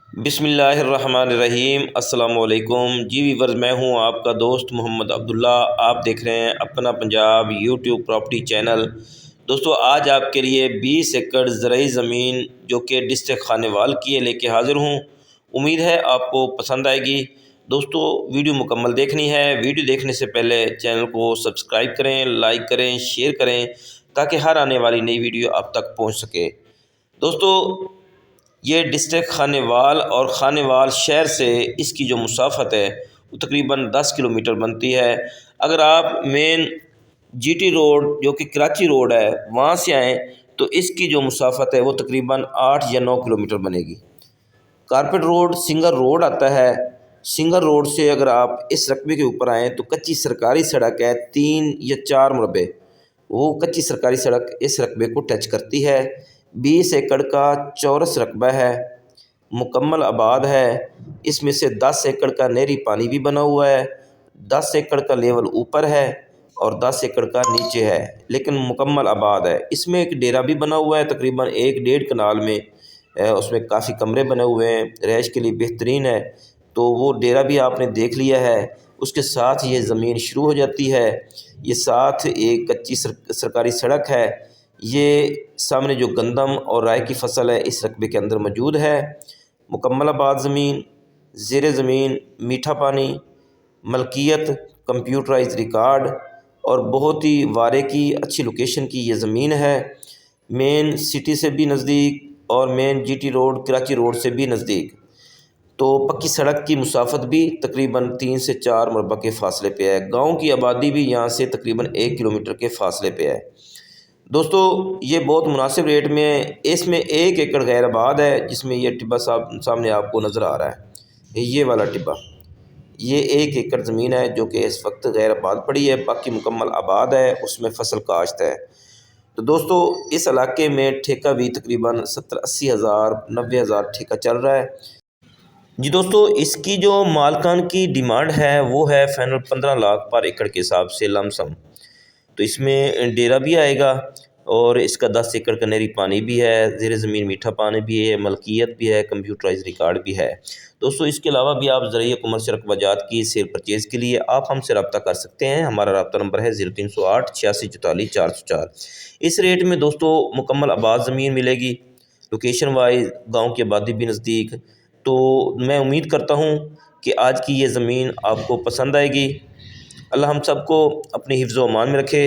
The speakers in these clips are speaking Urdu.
بسم اللہ الرحمن الرحیم۔ السلام علیکم جی ویورز، میں ہوں آپ کا دوست محمد عبداللہ۔ آپ دیکھ رہے ہیں اپنا پنجاب یوٹیوب پراپرٹی چینل۔ دوستو، آج آپ کے لیے 20 ایکڑ زرعی زمین جو کہ ڈسٹرکٹ خانیوال کی ہے لے کے حاضر ہوں۔ امید ہے آپ کو پسند آئے گی۔ دوستو، ویڈیو مکمل دیکھنی ہے۔ ویڈیو دیکھنے سے پہلے چینل کو سبسکرائب کریں، لائک کریں، شیئر کریں تاکہ ہر آنے والی نئی ویڈیو آپ تک پہنچ سکے۔ دوستو، یہ ڈسٹرکٹ خانیوال اور خانیوال شہر سے اس کی جو مسافت ہے وہ تقریباً 10 کلومیٹر بنتی ہے۔ اگر آپ مین جی ٹی روڈ جو کہ کراچی روڈ ہے وہاں سے آئیں تو اس کی جو مسافت ہے وہ تقریباً 8 یا 9 کلومیٹر بنے گی۔ کارپیٹ روڈ سنگر روڈ آتا ہے۔ سنگر روڈ سے اگر آپ اس رقبے کے اوپر آئیں تو کچی سرکاری سڑک ہے 3 یا 4 مربع، وہ کچی سرکاری سڑک اس رقبے کو ٹچ کرتی ہے۔ 20 ایکڑ کا چورس رقبہ ہے، مکمل آباد ہے۔ اس میں سے 10 ایکڑ کا نہری پانی بھی بنا ہوا ہے، 10 ایکڑ کا لیول اوپر ہے اور 10 ایکڑ کا نیچے ہے، لیکن مکمل آباد ہے۔ اس میں ایک ڈیرا بھی بنا ہوا ہے تقریباً 1.5 کنال میں۔ اس میں کافی کمرے بنے ہوئے ہیں، رہائش کے لیے بہترین ہے، تو وہ ڈیرا بھی آپ نے دیکھ لیا ہے۔ اس کے ساتھ یہ زمین شروع ہو جاتی ہے، یہ ساتھ ایک کچی سرکاری سڑک ہے۔ یہ سامنے جو گندم اور رائے کی فصل ہے اس رقبے کے اندر موجود ہے۔ مکمل آباد زمین، زیر زمین میٹھا پانی، ملکیت کمپیوٹرائز ریکارڈ اور بہت ہی وارے کی اچھی لوکیشن کی یہ زمین ہے۔ مین سٹی سے بھی نزدیک اور main G T road Karachi road سے بھی نزدیک، تو پکی سڑک کی مسافت بھی تقریباً 3 سے 4 مربع کے فاصلے پہ ہے۔ گاؤں کی آبادی بھی یہاں سے تقریباً 1 کلومیٹر کے فاصلے پہ ہے۔ دوستو، یہ بہت مناسب ریٹ میں ہے۔ اس میں 1 ایکڑ غیر آباد ہے جس میں یہ ٹبہ سامنے آپ کو نظر آ رہا ہے، یہ والا ٹبہ، یہ 1 ایکڑ زمین ہے جو کہ اس وقت غیر آباد پڑی ہے، باقی مکمل آباد ہے، اس میں فصل کاشت ہے۔ تو دوستو، اس علاقے میں ٹھیکہ بھی تقریباً 70-80 ہزار 90 ہزار ٹھیکہ چل رہا ہے۔ جی دوستو، اس کی جو مالکان کی ڈیمانڈ ہے وہ ہے فائنل 15 لاکھ پر ایکڑ کے حساب سے لم سم۔ تو اس میں ڈیرا بھی آئے گا اور اس کا 10 ایکڑ کا نہری پانی بھی ہے، زیر زمین میٹھا پانی بھی ہے، ملکیت بھی ہے، کمپیوٹرائز ریکارڈ بھی ہے۔ دوستو، اس کے علاوہ بھی آپ زرعی کمرشل رقبہ جات کی سیل پرچیز کے لیے آپ ہم سے رابطہ کر سکتے ہیں۔ ہمارا رابطہ نمبر ہے 0308 86 44 404۔ اس ریٹ میں دوستو مکمل آباد زمین ملے گی، لوکیشن وائز گاؤں کی آبادی بھی نزدیک۔ تو میں امید کرتا ہوں کہ آج کی یہ زمین آپ کو پسند آئے گی۔ اللہ ہم سب کو اپنے حفظ و امان میں رکھے۔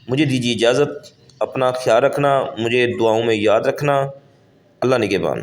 مجھے دیجیے اجازت، اپنا خیال رکھنا، مجھے دعاؤں میں یاد رکھنا۔ اللہ نگہبان۔